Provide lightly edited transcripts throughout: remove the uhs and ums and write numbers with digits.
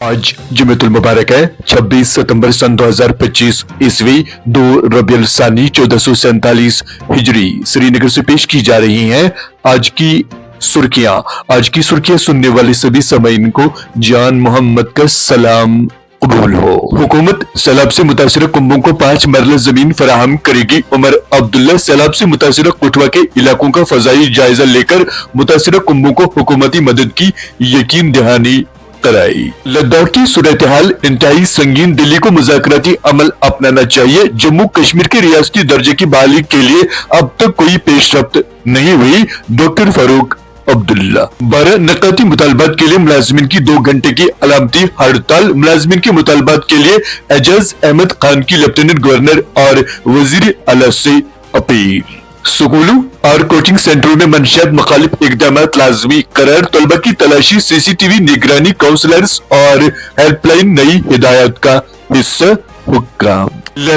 आज जुमेतुल मुबारक है 26 सितंबर सन 2025 ईस्वी 2 रबियुल सानी 1447 हिजरी। श्रीनगर से पेश की जा रही हैं आज की सुर्खियां सुनने वाले सभी सामीन को जान मोहम्मद का सलाम कबूल हो। हुकूमत सैलाब से मुतासिर कुंभों को 5 मरला जमीन फराहम करेगी। उमर अब्दुल्ला सैलाब से मुतासिर कुटवा के इलाकों का फजाई जायजा लेकर मुतासिर कुंभों को हुकूमती मदद की यकीन दहानी कराई। लद्दाख की सूरत हाल इंतहाई संगीन, दिल्ली को मुज़ाकराती अमल अपनाना चाहिए। जम्मू कश्मीर के रियासती दर्जे की बहाली के लिए अब तक कोई पेशरफ्त नहीं हुई। डॉक्टर फारूक अब्दुल्ला। 12 नकाती मुतालबात के लिए मुलाजमीन की 2 घंटे की अलामती हड़ताल। मुलाजमीन के मुतालबात के लिए एजाज अहमद खान की लेफ्टिनेंट गवर्नर और वजीर आला से अपील। स्कूलों और कोचिंग सेंटरों में मंशियात मुखालिफ इकदामात लाजमी करार। तलबा की तलाशी, सीसीटीवी निगरानी, काउंसलर्स और हेल्पलाइन नई हिदायत का हिस्सा। हुक्काम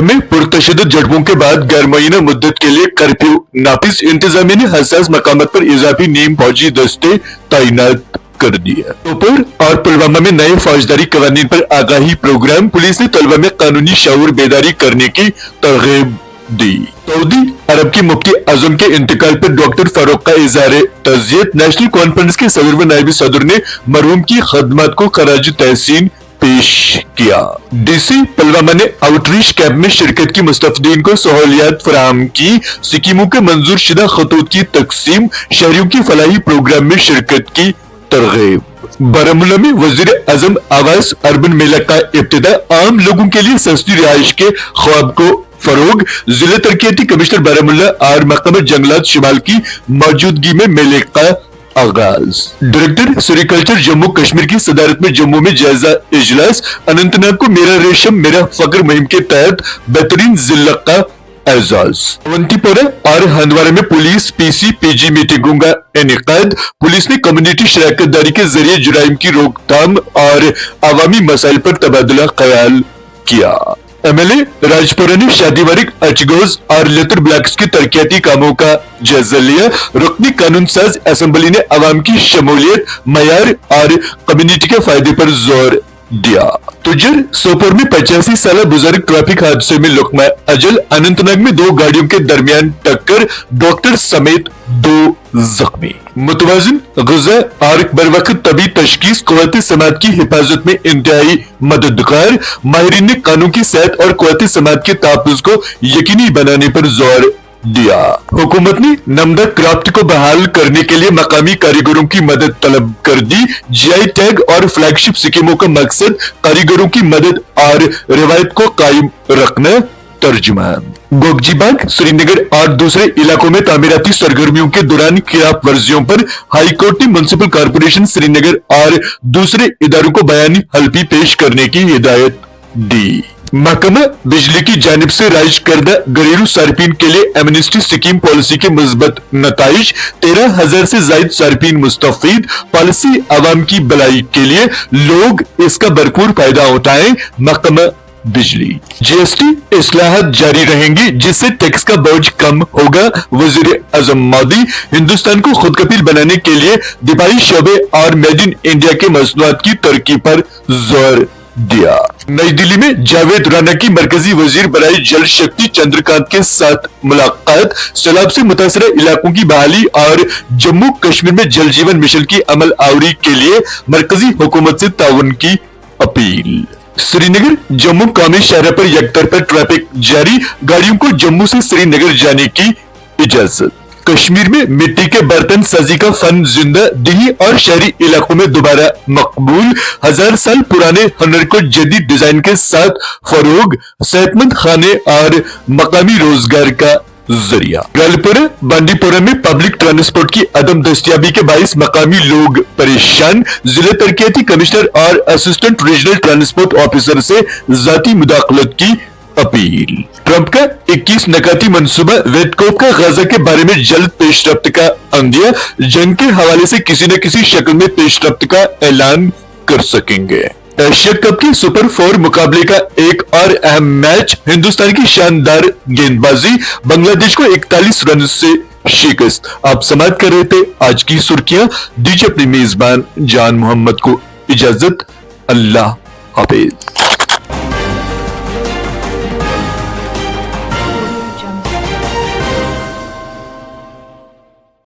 में पुरतशद्दुद झड़पों के बाद गैर मुअय्यना मुद्दत के लिए कर्फ्यू नाफिज। इंतजामिया ने हसास मकामात पर इजाफी नीम फौजी दस्ते तैनात कर दिया। सोपोर और पुलवामा में नए फौजदारी कवानीन पर आगाही प्रोग्राम। पुलिस ने तलबा में कानूनी शऊर बेदारी करने की तरगीब दी। सऊदी अरब की मुफ्ती आजम के इंतकाल पर डॉक्टर फारूक का इज़हार तज़ियत। नेशनल कॉन्फ्रेंस के सदर व नायब सदर ने मरहूम की खदमात को खराज तहसीन पेश किया। डीसी पुलवामा ने आउटरीच कैंप में शिरकत की मुस्तफदीन को सहूलियात फराहम की। स्कीमों के मंजूर शुदा खतूत की तकसीम, शहरियों की फलाही प्रोग्राम में शिरकत की तरगीब। बारामूला में वजीर आजम आवास अर्बन मेला का इब्तिदा। आम लोगों के लिए सस्ती रिहाइश के ख्वाब को फरोग। जिला तरक्याती कमिश्नर बारामूला और महकमा जंगलात शिमाल की मौजूदगी में मेले का आगाज। डायरेक्टर सेरिकल्चर जम्मू कश्मीर की सदारत में जम्मू में जायजा इजलास। अनंतनाग को मेरा रेशम मेरा फक्र मुहिम के तहत बेहतरीन जिला का एजाज। अवंतीपोरा और हंदवारा में पुलिस पीसी पीजी मीटिंगों का इनेकाद। पुलिस ने कम्युनिटी शराकत दारी के जरिए जुराइम की रोकथाम और अवामी मसाइल पर तबादला ख्याल किया। एमएलए राजपुरा ने शादीवारिक अचगोज और लेतर ब्लॉक्स के तरक्याती कामों का जायजा लिया। रुकनी कानून साज असेंबली ने अवाम की शमूलियत, मयार और कम्युनिटी के फायदे पर जोर दिया। तुजर सोपोर में 85 साल बुजुर्ग ट्रैफिक हादसे में लुकमा अजल। अनंतनाग में 2 गाड़ियों के दरमियान टक्कर, डॉक्टर समेत 2 जख्मी। मुतवाजिन ग़िज़ा और बरवक्त तबी तशखीस क़ुव्वत समात की हिफाजत में इंतहाई मददगार। माहिरीन ने कानून की सेहत और क़ुव्वत समात के तहफ़्फ़ुज़ को यकीनी बनाने पर जोर दिया। हुकूमत ने नमदा क्राफ्ट को बहाल करने के लिए मकामी कारीगरों की मदद तलब कर दी। जीआई टैग और फ्लैगशिप स्कीमों का मकसद कारीगरों की मदद और रिवायत को कायम रखना। तर्जुमान गोगजीबाग, श्रीनगर और दूसरे इलाकों में तामीराती सरगर्मियों के दौरान खिलाफ वर्जियों पर हाईकोर्ट ने म्युनिसिपल कॉर्पोरेशन श्रीनगर और दूसरे इदारों को बयानी हल्फी पेश करने की हिदायत दी। महकमा बिजली की जानिब से राइज करदा घरेलू सार्फिन के लिए एमनेस्टी स्कीम पॉलिसी के मुस्बत नताइज। 13,000 से ज्यादा सार्फिन मुस्तफीद। पॉलिसी आवाम की भलाई के लिए, लोग इसका भरपूर फायदा उठाएं। महकमा बिजली। जीएसटी इस्लाहत जारी रहेंगी जिससे टैक्स का बोझ कम होगा। वजीर आजम मोदी हिंदुस्तान को खुद कफील बनाने के लिए दिफाई शोबे और मेड इन इंडिया के मसनूआत की तरक्की पर जोर दिया। नई दिल्ली में जावेद राना की मरकजी वजीर बराए जल शक्ति चंद्रकांत के साथ मुलाकात। सैलाब से मुतासरा इलाकों की बहाली और जम्मू कश्मीर में जल जीवन मिशन की अमल आवरी के लिए मरकजी हुकूमत से ताउन की अपील। श्रीनगर जम्मू कौमी शाहरा पर यकतरफा ट्रैफिक जारी। गाड़ियों को जम्मू से श्रीनगर जाने की इजाजत। कश्मीर में मिट्टी के बर्तन साजी का फन जिंदा। दिल्ली और शहरी इलाकों में दोबारा मकबूल। 1000 साल पुराने हुनर को जदीद डिजाइन के साथ फरोग। सेहतमंद खाने और मकामी रोजगार का जरिया। रालपुरा बांडीपुरा में पब्लिक ट्रांसपोर्ट की अदम दस्तियाबी के बाइस मकामी लोग परेशान। जिला तरक्याती कमिश्नर और असिस्टेंट रीजनल ट्रांसपोर्ट ऑफिसर से जाती मुदाखलत की अपील। ट्रंप का 21 नकाती मंसूबा। वेटकोप का गाजा के बारे में जल्द पेशरफ्त का अंदिया। जंग के हवाले से किसी न किसी शक्ल में पेशरफ्त का ऐलान कर सकेंगे। एशिया कप की सुपर 4 मुकाबले का एक और अहम मैच। हिंदुस्तान की शानदार गेंदबाजी, बांग्लादेश को 41 रन से शिकस्त। आप समाप्त कर रहे थे आज की सुर्खियां। दीजिए अपनी मेजबान जान मोहम्मद को इजाजत। اللہ حافظ.